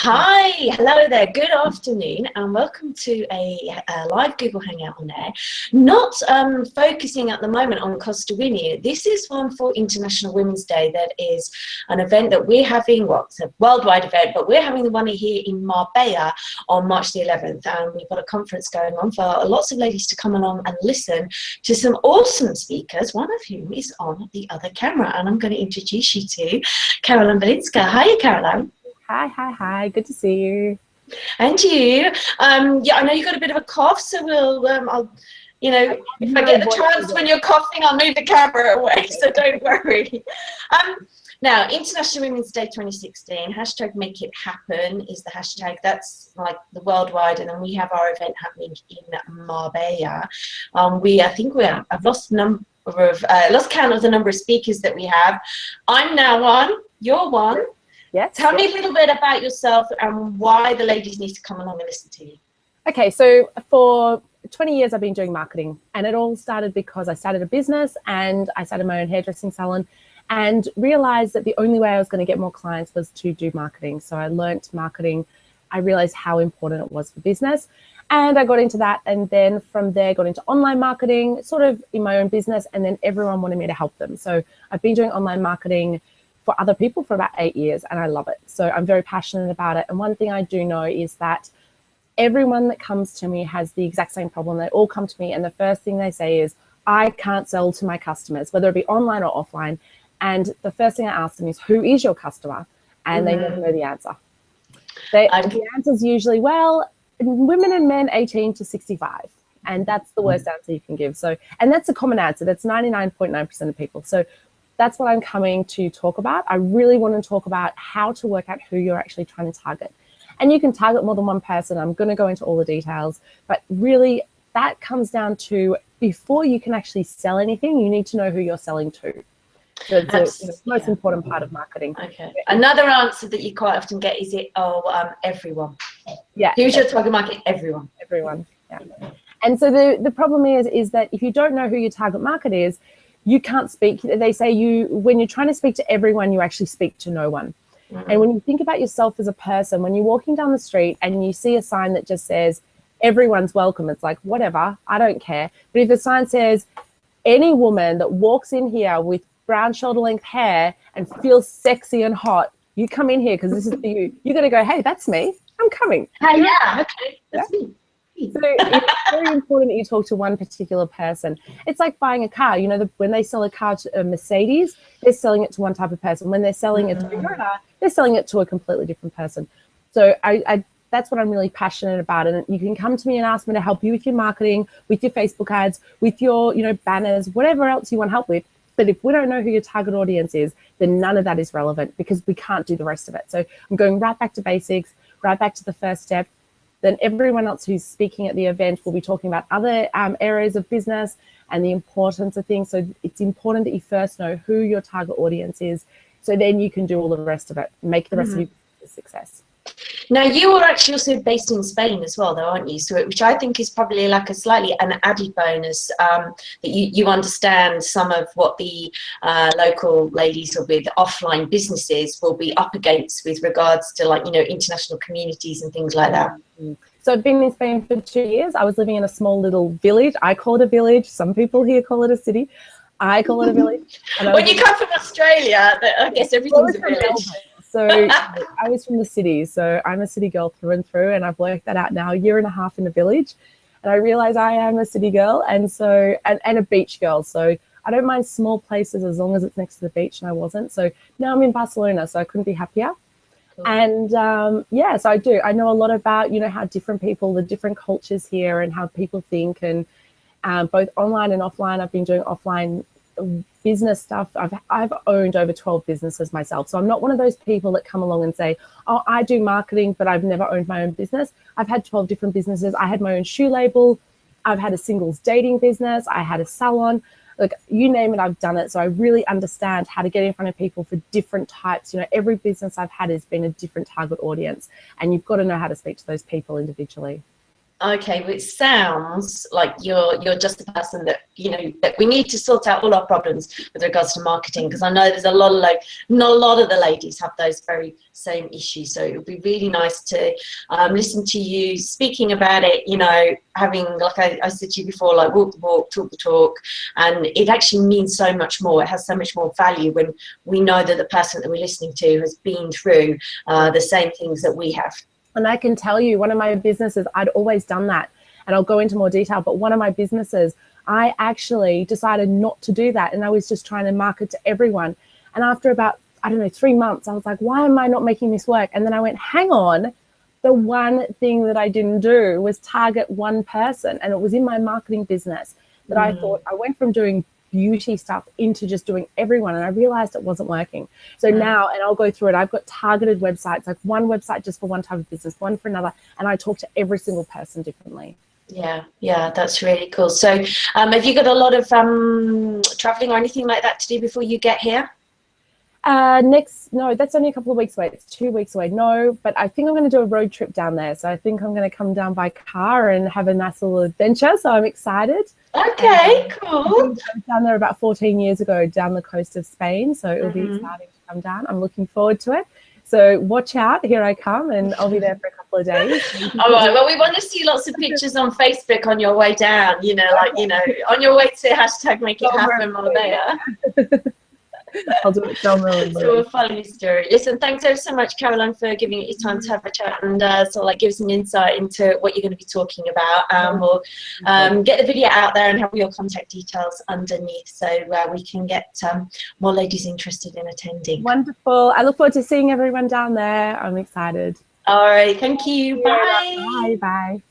Hi, hello there. Good afternoon, and welcome to a live Google Hangout on air. Not focusing at the moment on Costa. This is one for International Women's Day. That is an event that we're having. Well, it's a worldwide event, but we're having the one here in Marbella on March the 11th. And we've got a conference going on for lots of ladies to come along and listen to some awesome speakers. One of whom is on the other camera, and I'm going to introduce you to Caroline Balinska. Hi, Caroline. Hi. Good to see you. And you. Yeah, I know you got a bit of a cough, so we'll, if I get the chance when you're coughing, I'll move the camera away, so don't worry. Now, International Women's Day 2016, hashtag Make It Happen is the hashtag. That's like the worldwide, and then we have our event happening in Marbella. I've lost count of the number of speakers that we have. I'm now one, you're one. Yes. Tell me a little bit about yourself and why the ladies need to come along and listen to you. Okay, so for 20 years I've been doing marketing, and it all started because I started a business and I started my own hairdressing salon and realized that the only way I was going to get more clients was to do marketing. So I learnt marketing. I realized how important it was for business, and I got into that, and then from there got into online marketing, sort of in my own business, and then everyone wanted me to help them. So I've been doing online marketing for other people for about 8 years, and I love it. So I'm very passionate about it. And one thing I do know is that everyone that comes to me has the exact same problem. They all come to me, and the first thing they say is, I can't sell to my customers, whether it be online or offline. And the first thing I ask them is, who is your customer? And they never know the answer. The answer is usually, well, women and men 18 to 65. And that's the worst answer you can give. So, and that's a common answer. That's 99.9% of people. So that's what I'm coming to talk about. I really want to talk about how to work out who you're actually trying to target. And you can target more than one person. I'm going to go into all the details, but really that comes down to, before you can actually sell anything, you need to know who you're selling to. So it's the most important part of marketing. Okay. Another answer that you quite often get is everyone. Yeah. Who's your target market? Everyone. Everyone. Yeah. And so the problem is that if you don't know who your target market is, you can't speak. They say when you're trying to speak to everyone, you actually speak to no one. Mm-hmm. And when you think about yourself as a person, when you're walking down the street and you see a sign that just says, everyone's welcome, it's like, whatever, I don't care. But if the sign says, any woman that walks in here with brown shoulder length hair and feels sexy and hot, you come in here because this is for you. You're going to go, hey, that's me. I'm coming. Hey, yeah, okay, that's me. So it's very important that you talk to one particular person. It's like buying a car. You know, when they sell a car to a Mercedes, they're selling it to one type of person. When they're selling it to Toyota, they're selling it to a completely different person. So that's what I'm really passionate about. And you can come to me and ask me to help you with your marketing, with your Facebook ads, with your, banners, whatever else you want help with. But if we don't know who your target audience is, then none of that is relevant, because we can't do the rest of it. So I'm going right back to basics, right back to the first step. Then everyone else who's speaking at the event will be talking about other areas of business and the importance of things. So it's important that you first know who your target audience is, so then you can do all the rest of it, make the rest of your business a success. Now, you are actually also based in Spain as well, though, aren't you? So, which I think is probably like an added bonus, that you understand some of what the local ladies or with offline businesses will be up against with regards to international communities and things like that. So I've been in Spain for 2 years. I was living in a small little village. I call it a village. Some people here call it a city. I call it a village. When you come from Australia, I guess everything's a village. So I was from the city, so I'm a city girl through and through, and I've worked that out now, 1.5 years in a village, and I realize I am a city girl, and a beach girl. So I don't mind small places as long as it's next to the beach, and I wasn't. So now I'm in Barcelona, so I couldn't be happier. Cool. And so I do. I know a lot about how different people, the different cultures here, and how people think, and both online and offline. I've been doing offline business stuff. I've owned over 12 businesses myself. So I'm not one of those people that come along and say, oh, I do marketing, but I've never owned my own business. I've had 12 different businesses. I had my own shoe label. I've had a singles dating business. I had a salon. Like, you name it, I've done it. So I really understand how to get in front of people for different types. Every business I've had has been a different target audience, and you've got to know how to speak to those people individually. Okay, well, it sounds like you're just the person that, you know, that we need to sort out all our problems with regards to marketing, because I know there's a lot of, like, not a lot of the ladies have those very same issues. So it would be really nice to listen to you speaking about it, you know, having, like I said to you before, like walk the walk, talk the talk, and it actually means so much more. It has so much more value when we know that the person that we're listening to has been through the same things that we have. And I can tell you, one of my businesses, I'd always done that. And I'll go into more detail, but one of my businesses, I actually decided not to do that. And I was just trying to market to everyone. And after about, I don't know, 3 months, I was like, why am I not making this work? And then I went, hang on, the one thing that I didn't do was target one person. And it was in my marketing business that I thought, I went from doing beauty stuff into just doing everyone, and I realized it wasn't working. So now, and I'll go through it, I've got targeted websites, like one website just for one type of business, one for another, and I talk to every single person differently. Yeah, that's really cool. So have you got a lot of traveling or anything like that to do before you get here? No, that's only a couple of weeks away. It's 2 weeks away. No, but I think I'm going to do a road trip down there. So I think I'm going to come down by car and have a nice little adventure. So I'm excited. Okay, cool. I was down there about 14 years ago, down the coast of Spain. So it'll be exciting to come down. I'm looking forward to it. So watch out. Here I come, and I'll be there for a couple of days. All right. Well, we want to see lots of pictures on Facebook on your way down. You know, like, you know, on your way to hashtag Make It Happen Marbella. I'll do it really. So a funny story. Listen, thanks ever so much, Caroline, for giving it your time to have a chat and sort of like give us an insight into what you're going to be talking about. We'll get the video out there and have your contact details underneath, so we can get more ladies interested in attending. Wonderful. I look forward to seeing everyone down there. I'm excited. All right. Thank you. Bye. Bye.